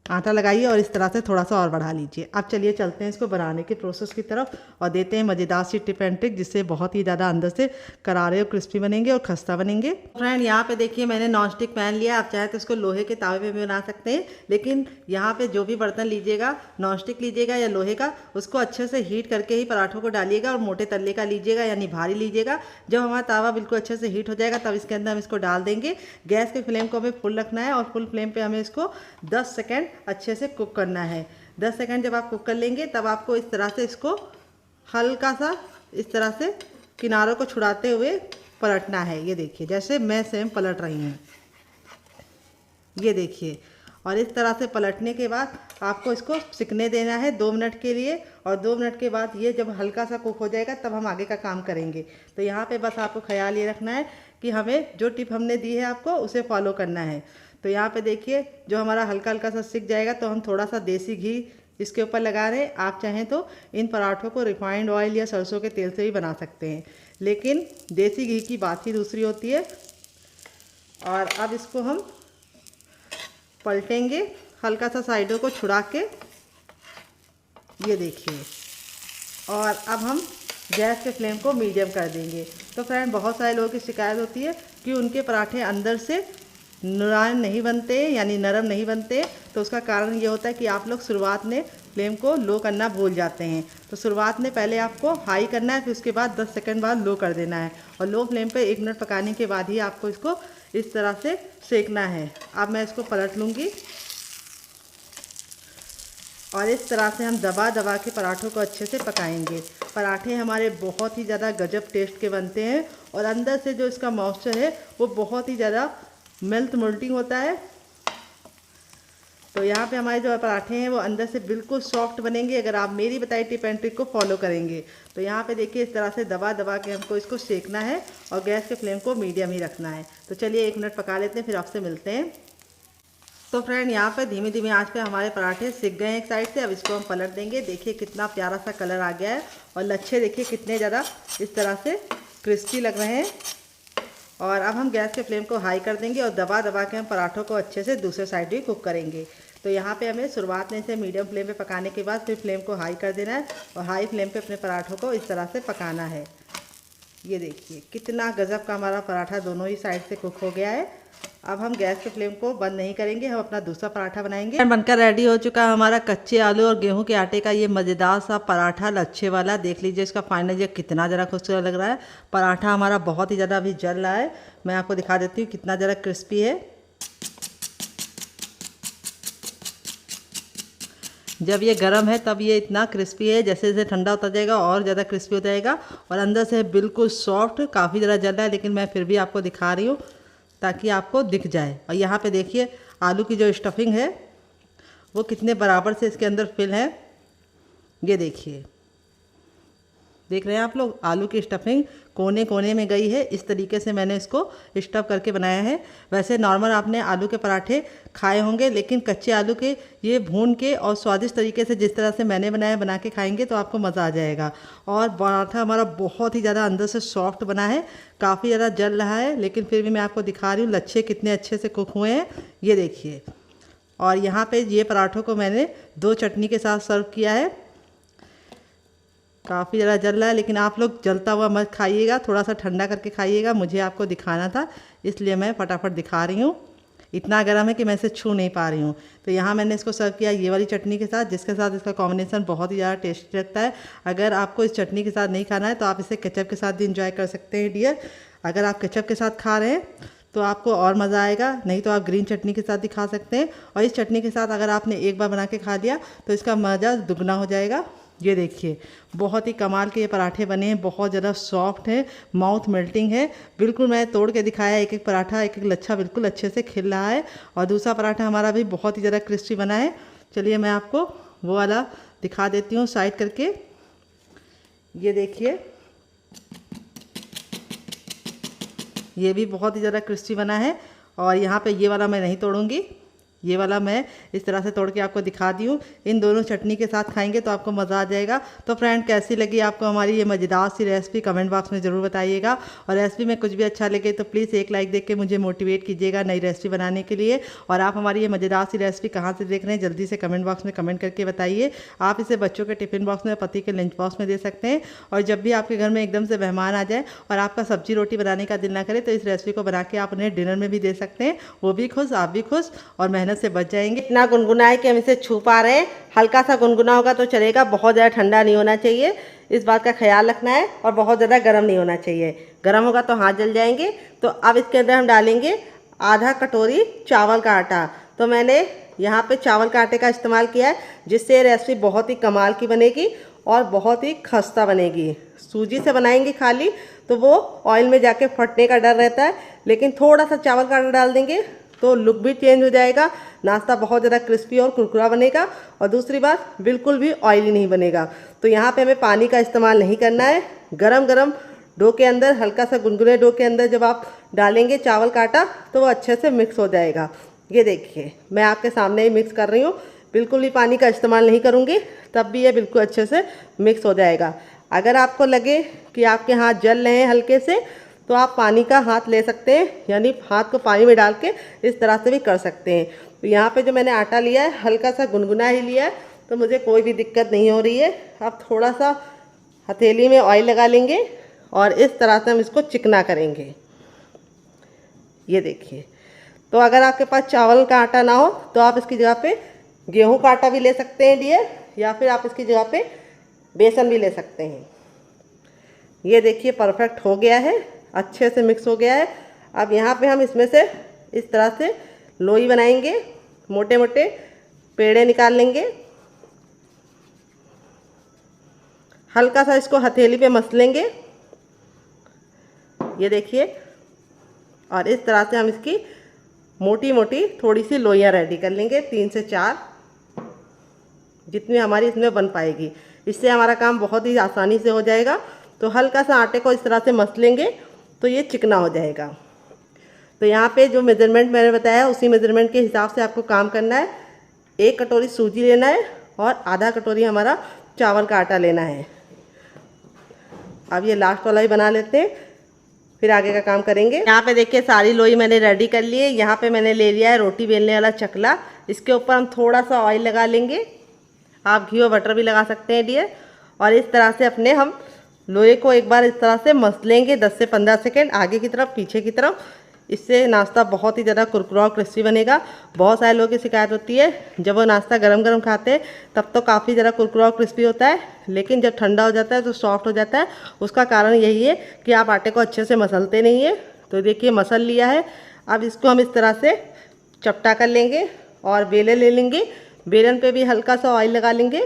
A: आटा लगाइए और इस तरह से थोड़ा सा और बढ़ा लीजिए। अब चलिए चलते हैं इसको बनाने के प्रोसेस की तरफ और देते हैं मज़ेदार सी टिप एंड ट्रिक, जिससे बहुत ही ज़्यादा अंदर से करारे और क्रिस्पी बनेंगे और खस्ता बनेंगे। फ्रेंड यहाँ पे देखिए मैंने नॉन स्टिक पैन लिया, आप चाहे तो इसको लोहे के तावे पे भी बना सकते हैं, लेकिन यहाँ पे जो भी बर्तन लीजिएगा, नॉन स्टिक लीजिएगा या लोहे का, उसको अच्छे से हीट करके ही पराठों को डालिएगा और मोटे तल्ले का लीजिएगा, यानी भारी लीजिएगा। जब हमारा तावा बिल्कुल अच्छे से हीट हो जाएगा तब इसके अंदर हम इसको डाल देंगे। गैस के फ्लेम को हमें फुल रखना है और फुल फ्लेम पे हमें इसको 10 सेकंड अच्छे से कुक करना है। 10 सेकंड जब आप कुक कर लेंगे तब आपको इस तरह से इसको हल्का सा इस तरह से किनारों को छुड़ाते हुए पलटना है। ये देखिए जैसे मैं सेम पलट रही हूँ, ये देखिए। और इस तरह से पलटने के बाद आपको इसको सिकने देना है 2 मिनट के लिए, और 2 मिनट के बाद ये जब हल्का सा कुक हो जाएगा तब हम आगे का काम करेंगे। तो यहाँ पे बस आपको ख्याल ये रखना है कि हमें जो टिप हमने दी है आपको उसे फॉलो करना है। तो यहाँ पे देखिए जो हमारा हल्का हल्का सा सिक जाएगा तो हम थोड़ा सा देसी घी इसके ऊपर लगा रहे हैं। आप चाहें तो इन पराठों को रिफाइंड ऑयल या सरसों के तेल से भी बना सकते हैं, लेकिन देसी घी की बात ही दूसरी होती है। और अब इसको हम पलटेंगे हल्का सा साइडों को छुड़ा के, ये देखिए। और अब हम गैस के फ्लेम को मीडियम कर देंगे। तो फ्रेंड बहुत सारे लोगों की शिकायत होती है कि उनके पराठे अंदर से मुलायम नहीं बनते, यानी नरम नहीं बनते। तो उसका कारण ये होता है कि आप लोग शुरुआत में फ्लेम को लो करना भूल जाते हैं। तो शुरुआत में पहले आपको हाई करना है, फिर उसके बाद 10 सेकंड बाद लो कर देना है, और लो फ्लेम पे 1 मिनट पकाने के बाद ही आपको इसको इस तरह से सेकना है। अब मैं इसको पलट लूँगी और इस तरह से हम दबा दबा के पराठों को अच्छे से पकाएंगे। पराठे हमारे बहुत ही ज़्यादा गजब टेस्ट के बनते हैं, और अंदर से जो इसका मॉइस्चर है वो बहुत ही ज़्यादा मेल्टिंग होता है। तो यहाँ पे हमारे जो पराठे हैं वो अंदर से बिल्कुल सॉफ्ट बनेंगे अगर आप मेरी बताई टिप एंड ट्रिक को फॉलो करेंगे। तो यहाँ पे देखिए इस तरह से दबा दबा के हमको इसको सेकना है और गैस के फ्लेम को मीडियम ही रखना है। तो चलिए 1 मिनट पका लेते हैं, फिर आपसे मिलते हैं। तो फ्रेंड यहाँ पे धीमी धीमी आंच पे हमारे पराठे सिक गए हैं एक साइड से। अब इसको हम पलट देंगे। देखिए कितना प्यारा सा कलर आ गया है, और लच्छे देखिए कितने ज़्यादा इस तरह से क्रिस्पी लग रहे हैं। और अब हम गैस के फ्लेम को हाई कर देंगे और दबा दबा के हम पराठों को अच्छे से दूसरे साइड भी कुक करेंगे। तो यहाँ पे हमें शुरुआत में इसे मीडियम फ्लेम पे पकाने के बाद फिर फ्लेम को हाई कर देना है और हाई फ्लेम पे अपने पराठों को इस तरह से पकाना है। ये देखिए कितना गजब का हमारा पराठा दोनों ही साइड से कुक हो गया है। अब हम गैस के फ्लेम को बंद नहीं करेंगे, हम अपना दूसरा पराठा बनाएंगे। बनकर रेडी हो चुका है हमारा कच्चे आलू और गेहूं के आटे का ये मज़ेदार सा पराठा लच्छे वाला। देख लीजिए इसका फाइनल ये कितना ज़रा खूबसूरत लग रहा है। पराठा हमारा बहुत ही ज़्यादा अभी जल रहा है, मैं आपको दिखा देती हूँ कितना ज़रा क्रिस्पी है। जब ये गर्म है तब ये इतना क्रिस्पी है, जैसे जैसे ठंडा होता जाएगा और ज़्यादा क्रिस्पी हो जाएगा और अंदर से बिल्कुल सॉफ्ट। काफ़ी ज़्यादा जल रहा है लेकिन मैं फिर भी आपको दिखा रही हूँ ताकि आपको दिख जाए। और यहाँ पे देखिए आलू की जो स्टफिंग है वो कितने बराबर से इसके अंदर फिल है। ये देखिए, देख रहे हैं आप लोग, आलू की स्टफिंग कोने कोने में गई है। इस तरीके से मैंने इसको स्टफ करके बनाया है। वैसे नॉर्मल आपने आलू के पराठे खाए होंगे, लेकिन कच्चे आलू के ये भून के और स्वादिष्ट तरीके से जिस तरह से मैंने बनाया बना के खाएंगे तो आपको मज़ा आ जाएगा। और पराठा हमारा बहुत ही ज़्यादा अंदर से सॉफ्ट बना है, काफ़ी ज़्यादा जल रहा है लेकिन फिर भी मैं आपको दिखा रही हूँ लच्छे कितने अच्छे से कुक हुए हैं। ये देखिए, और यहाँ पर ये पराठों को मैंने 2 चटनी के साथ सर्व किया है। काफ़ी ज़्यादा जल रहा है लेकिन आप लोग जलता हुआ मत खाइएगा, थोड़ा सा ठंडा करके खाइएगा। मुझे आपको दिखाना था इसलिए मैं फटाफट दिखा रही हूँ। इतना गर्म है कि मैं इसे छू नहीं पा रही हूँ। तो यहाँ मैंने इसको सर्व किया ये वाली चटनी के साथ, जिसके साथ इसका कॉम्बिनेशन बहुत ही ज़्यादा टेस्टी लगता है। अगर आपको इस चटनी के साथ नहीं खाना है तो आप इसे केचप के साथ भी इंजॉय कर सकते हैं डियर। अगर आप केचप के साथ खा रहे हैं तो आपको और मज़ा आएगा, नहीं तो आप ग्रीन चटनी के साथ भी खा सकते हैं। और इस चटनी के साथ अगर आपने एक बार बना के खा लिया तो इसका मज़ा दुगना हो जाएगा। ये देखिए बहुत ही कमाल के ये पराठे बने हैं, बहुत ज़्यादा सॉफ्ट है, माउथ मेल्टिंग है। बिल्कुल मैं तोड़ के दिखाया, एक एक पराठा एक एक लच्छा बिल्कुल अच्छे से खिल रहा है। और दूसरा पराठा हमारा भी बहुत ही ज़्यादा क्रिस्पी बना है। चलिए मैं आपको वो वाला दिखा देती हूँ साइड करके। ये देखिए ये भी बहुत ही ज़्यादा क्रिस्पी बना है। और यहाँ पे ये वाला मैं नहीं तोड़ूंगी, ये वाला मैं इस तरह से तोड़ के आपको दिखा दी हूँ। इन दोनों चटनी के साथ खाएंगे तो आपको मज़ा आ जाएगा। तो फ्रेंड कैसी लगी आपको हमारी ये मज़ेदार सी रेसिपी कमेंट बॉक्स में ज़रूर बताइएगा। और रेसिपी में कुछ भी अच्छा लगे तो प्लीज़ एक लाइक देख के मुझे मोटिवेट कीजिएगा नई रेसिपी बनाने के लिए। और आप हमारी ये मज़ेदार सी रेसिपी कहाँ से देख रहे हैं जल्दी से कमेंट बॉक्स में कमेंट करके बताइए। आप इसे बच्चों के टिफ़िन बॉक्स में, पति के लंच बॉक्स में दे सकते हैं। और जब भी आपके घर में एकदम से मेहमान आ जाए और आपका सब्जी रोटी बनाने का दिल ना करे तो इस रेसिपी को बना के आप उन्हें डिनर में भी दे सकते हैं। वो भी खुश, आप भी खुश और मेहनत से बच जाएंगे। इतना गुनगुना है कि हम इसे छू पा रहे हैं। हल्का सा गुनगुना होगा तो चलेगा, बहुत ज़्यादा ठंडा नहीं होना चाहिए, इस बात का ख्याल रखना है। और बहुत ज़्यादा गर्म नहीं होना चाहिए, गर्म होगा तो हाथ जल जाएंगे। तो अब इसके अंदर हम डालेंगे आधा कटोरी चावल का आटा। तो मैंने यहाँ पे चावल का आटे का इस्तेमाल किया है, जिससे ये रेसिपी बहुत ही कमाल की बनेगी और बहुत ही खस्ता बनेगी। सूजी से बनाएंगे खाली तो वो ऑयल में जाके फटने का डर रहता है, लेकिन थोड़ा सा चावल का आटा डाल देंगे तो लुक भी चेंज हो जाएगा, नाश्ता बहुत ज़्यादा क्रिस्पी और कुरकुरा बनेगा। और दूसरी बात बिल्कुल भी ऑयली नहीं बनेगा। तो यहाँ पे हमें पानी का इस्तेमाल नहीं करना है। गरम गरम डो के अंदर, हल्का सा गुनगुने डो के अंदर जब आप डालेंगे चावल का आटा तो वो अच्छे से मिक्स हो जाएगा। ये देखिए मैं आपके सामने ही मिक्स कर रही हूँ, बिल्कुल भी पानी का इस्तेमाल नहीं करूँगी, तब भी ये बिल्कुल अच्छे से मिक्स हो जाएगा। अगर आपको लगे कि आपके हाथ जल रहे हैं हल्के से तो आप पानी का हाथ ले सकते हैं, यानी हाथ को पानी में डाल के इस तरह से भी कर सकते हैं। तो यहाँ पे जो मैंने आटा लिया है हल्का सा गुनगुना ही लिया है, तो मुझे कोई भी दिक्कत नहीं हो रही है। अब थोड़ा सा हथेली में ऑयल लगा लेंगे और इस तरह से हम इसको चिकना करेंगे। ये देखिए, तो अगर आपके पास चावल का आटा ना हो तो आप इसकी जगह पे गेहूँ का आटा भी ले सकते हैं डियर, या फिर आप इसकी जगह पे बेसन भी ले सकते हैं। ये देखिए परफेक्ट हो गया है, अच्छे से मिक्स हो गया है। अब यहाँ पे हम इसमें से इस तरह से लोई बनाएंगे, मोटे मोटे पेड़े निकाल लेंगे, हल्का सा इसको हथेली पे मसलेंगे। ये देखिए, और इस तरह से हम इसकी मोटी मोटी थोड़ी सी लोइयाँ रेडी कर लेंगे, 3 से 4 जितनी हमारी इसमें बन पाएगी। इससे हमारा काम बहुत ही आसानी से हो जाएगा। तो हल्का सा आटे को इस तरह से मस लेंगे तो ये चिकना हो जाएगा। तो यहाँ पे जो मेज़रमेंट मैंने बताया उसी मेज़रमेंट के हिसाब से आपको काम करना है। 1 कटोरी सूजी लेना है और आधा कटोरी हमारा चावल का आटा लेना है। अब ये लास्ट वाला ही बना लेते हैं। फिर आगे का काम करेंगे। यहाँ पे देखिए सारी लोई मैंने रेडी कर ली है। यहाँ पे मैंने ले लिया है रोटी बेलने वाला चकला। इसके ऊपर हम थोड़ा सा ऑयल लगा लेंगे, आप घी और बटर भी लगा सकते हैं डियर। और इस तरह से अपने हम लोहे को एक बार इस तरह से मस लेंगे 10 से 15 सेकेंड, आगे की तरफ पीछे की तरफ। इससे नाश्ता बहुत ही ज़्यादा कुरकुरा और क्रिस्पी बनेगा। बहुत सारे लोगों की शिकायत होती है जब वो नाश्ता गरम गरम खाते हैं तब तो काफ़ी ज़्यादा कुरकुरा और क्रिस्पी होता है, लेकिन जब ठंडा हो जाता है तो सॉफ्ट हो जाता है। उसका कारण यही है कि आप आटे को अच्छे से मसलते नहीं है। तो देखिए मसल लिया है। अब इसको हम इस तरह से चपटा कर लेंगे और बेलन ले लेंगे। बेलन पे भी हल्का सा ऑयल लगा लेंगे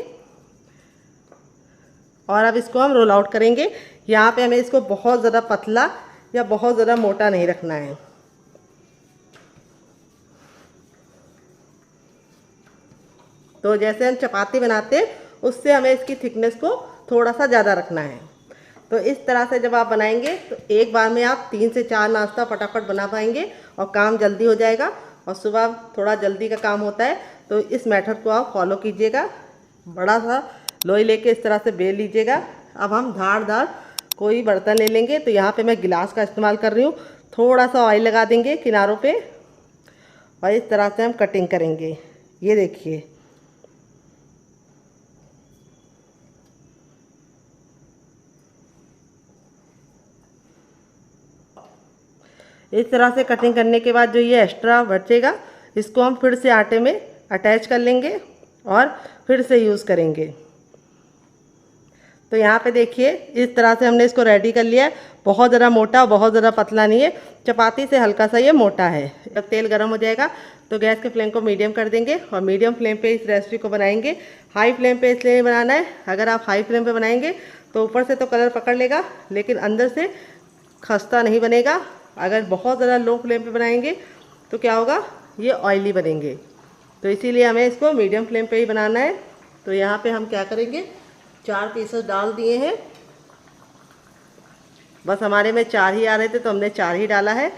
A: और अब इसको हम रोल आउट करेंगे। यहाँ पे हमें इसको बहुत ज़्यादा पतला या बहुत ज़्यादा मोटा नहीं रखना है। तो जैसे हम चपाती बनाते हैं उससे हमें इसकी थिकनेस को थोड़ा सा ज़्यादा रखना है। तो इस तरह से जब आप बनाएंगे तो एक बार में आप 3 से 4 नाश्ता फटाफट बना पाएंगे और काम जल्दी हो जाएगा। और सुबह थोड़ा जल्दी का काम होता है तो इस मेथड को आप फॉलो कीजिएगा। बड़ा सा लोई लेके इस तरह से बेल लीजिएगा। अब हम धारदार कोई बर्तन ले लेंगे। तो यहाँ पे मैं गिलास का इस्तेमाल कर रही हूँ। थोड़ा सा ऑयल लगा देंगे किनारों पे और इस तरह से हम कटिंग करेंगे। ये देखिए इस तरह से कटिंग करने के बाद जो ये एक्स्ट्रा बचेगा इसको हम फिर से आटे में अटैच कर लेंगे और फिर से यूज़ करेंगे। तो यहाँ पे देखिए इस तरह से हमने इसको रेडी कर लिया है। बहुत ज़्यादा मोटा बहुत ज़्यादा पतला नहीं है, चपाती से हल्का सा ये मोटा है। जब तेल गर्म हो जाएगा तो गैस के फ्लेम को मीडियम कर देंगे और मीडियम फ्लेम पे इस रेसिपी को बनाएंगे। हाई फ्लेम पे इसलिए नहीं बनाना है, अगर आप हाई फ्लेम पे बनाएंगे तो ऊपर से तो कलर पकड़ लेगा लेकिन अंदर से खस्ता नहीं बनेगा। अगर बहुत ज़्यादा लो फ्लेम पे बनाएंगे तो क्या होगा, ये ऑयली बनेंगे। तो इसीलिए हमें इसको मीडियम फ्लेम पे ही बनाना है। तो यहाँ पे हम क्या करेंगे, 4 पीसेस डाल दिए हैं। बस हमारे में 4 ही आ रहे थे तो हमने 4 ही डाला है।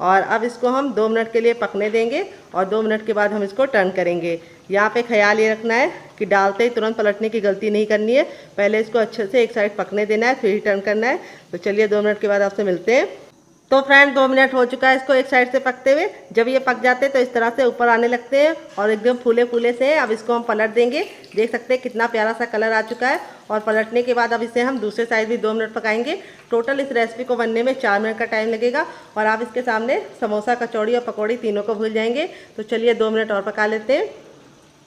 A: और अब इसको हम 2 मिनट के लिए पकने देंगे और 2 मिनट के बाद हम इसको टर्न करेंगे। यहाँ पे ख्याल ये रखना है कि डालते ही तुरंत पलटने की गलती नहीं करनी है। पहले इसको अच्छे से एक साइड पकने देना है फिर ही टर्न करना है। तो चलिए 2 मिनट के बाद आपसे मिलते हैं। तो फ्रेंड 2 मिनट हो चुका है इसको एक साइड से पकते हुए। जब ये पक जाते हैं तो इस तरह से ऊपर आने लगते हैं और एकदम फूले फूले से। अब इसको हम पलट देंगे। देख सकते हैं कितना प्यारा सा कलर आ चुका है। और पलटने के बाद अब इसे हम दूसरे साइड भी 2 मिनट पकाएंगे। टोटल इस रेसिपी को बनने में 4 मिनट का टाइम लगेगा और आप इसके सामने समोसा, कचौड़ी और पकौड़ी तीनों को भूल जाएंगे। तो चलिए 2 मिनट और पका लेते हैं।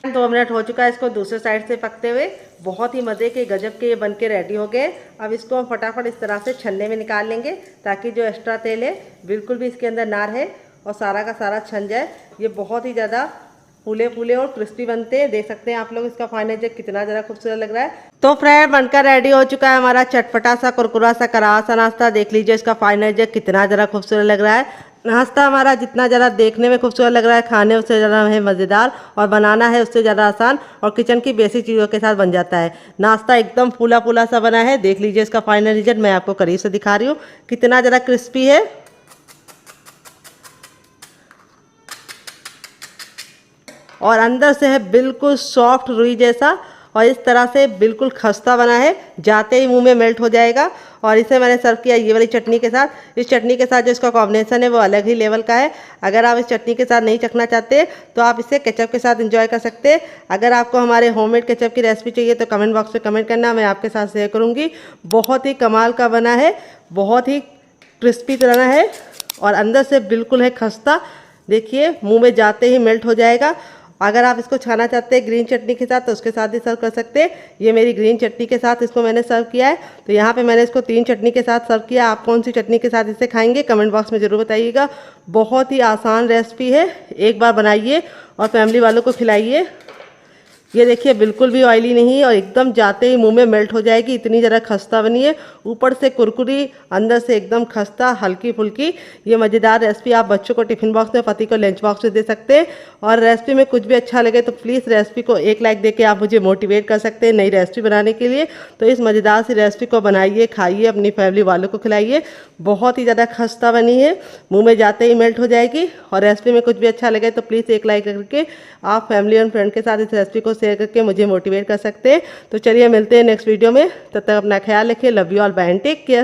A: 2 मिनट हो चुका है इसको दूसरे साइड से पकते हुए। बहुत ही मज़े के गजब के ये बन के रेडी हो गए। अब इसको हम फटाफट इस तरह से छन्ने में निकाल लेंगे ताकि जो एक्स्ट्रा तेल है बिल्कुल भी इसके अंदर ना रहे और सारा का सारा छन जाए। ये बहुत ही ज़्यादा फूले फूले और क्रिस्पी बनते हैं। देख सकते हैं आप लोग इसका फाइनल जो कितना ज़्यादा खूबसूरत लग रहा है। तो फ्रेंड बनकर रेडी हो चुका है हमारा चटपटा सा कुरकुरा सा करारा सा नाश्ता। देख लीजिए इसका फाइनल जो कितना ज़्यादा खूबसूरत लग रहा है। नाश्ता हमारा जितना ज़्यादा देखने में खूबसूरत लग रहा है, खाने उससे ज़्यादा है मज़ेदार और बनाना है उससे ज़्यादा आसान और किचन की बेसिक चीज़ों के साथ बन जाता है। नाश्ता एकदम फूला फूला सा बना है। देख लीजिए इसका फाइनल रिजल्ट मैं आपको करीब से दिखा रही हूँ कितना ज़्यादा क्रिस्पी है और अंदर से है बिल्कुल सॉफ्ट रुई जैसा और इस तरह से बिल्कुल खस्ता बना है, जाते ही मुंह में मेल्ट हो जाएगा। और इसे मैंने सर्व किया ये वाली चटनी के साथ। इस चटनी के साथ जो इसका कॉम्बिनेशन है वो अलग ही लेवल का है। अगर आप इस चटनी के साथ नहीं चखना चाहते तो आप इसे केचप के साथ एंजॉय कर सकते हैं। अगर आपको हमारे होममेड केचप की रेसिपी चाहिए तो कमेंट बॉक्स में कमेंट करना, मैं आपके साथ शेयर करूँगी। बहुत ही कमाल का बना है, बहुत ही क्रिस्पी तरह है और अंदर से बिल्कुल है खस्ता। देखिए मुँह में जाते ही मेल्ट हो जाएगा। अगर आप इसको खाना चाहते हैं ग्रीन चटनी के साथ तो उसके साथ भी सर्व कर सकते हैं। ये मेरी ग्रीन चटनी के साथ इसको मैंने सर्व किया है। तो यहाँ पे मैंने इसको 3 चटनी के साथ सर्व किया। आप कौन सी चटनी के साथ इसे खाएंगे कमेंट बॉक्स में ज़रूर बताइएगा। बहुत ही आसान रेसिपी है, एक बार बनाइए और फैमिली वालों को खिलाइए। ये देखिए बिल्कुल भी ऑयली नहीं है और एकदम जाते ही मुंह में मेल्ट हो जाएगी, इतनी ज़रा खस्ता बनी है। ऊपर से कुरकुरी, अंदर से एकदम खस्ता, हल्की फुल्की। ये मज़ेदार रेसिपी आप बच्चों को टिफ़िन बॉक्स में, पति को लंच बॉक्स में दे सकते हैं। और रेसिपी में कुछ भी अच्छा लगे तो प्लीज़ रेसिपी को एक लाइक देके आप मुझे मोटिवेट कर सकते हैं नई रेसिपी बनाने के लिए। तो इस मज़ेदार सी रेसिपी को बनाइए, खाइए, अपनी फैमिली वालों को खिलाइए। बहुत ही ज़्यादा खस्ता बनी है, मुँह में जाते ही मेल्ट हो जाएगी। और रेसिपी में कुछ भी अच्छा लगे तो प्लीज़ एक लाइक करके आप फैमिली और फ्रेंड के साथ इस रेसिपी को शेयर करके मुझे मोटिवेट कर सकते हैं। तो चलिए मिलते हैं नेक्स्ट वीडियो में, तब तक अपना ख्याल रखिए। Love you all, bye and take care.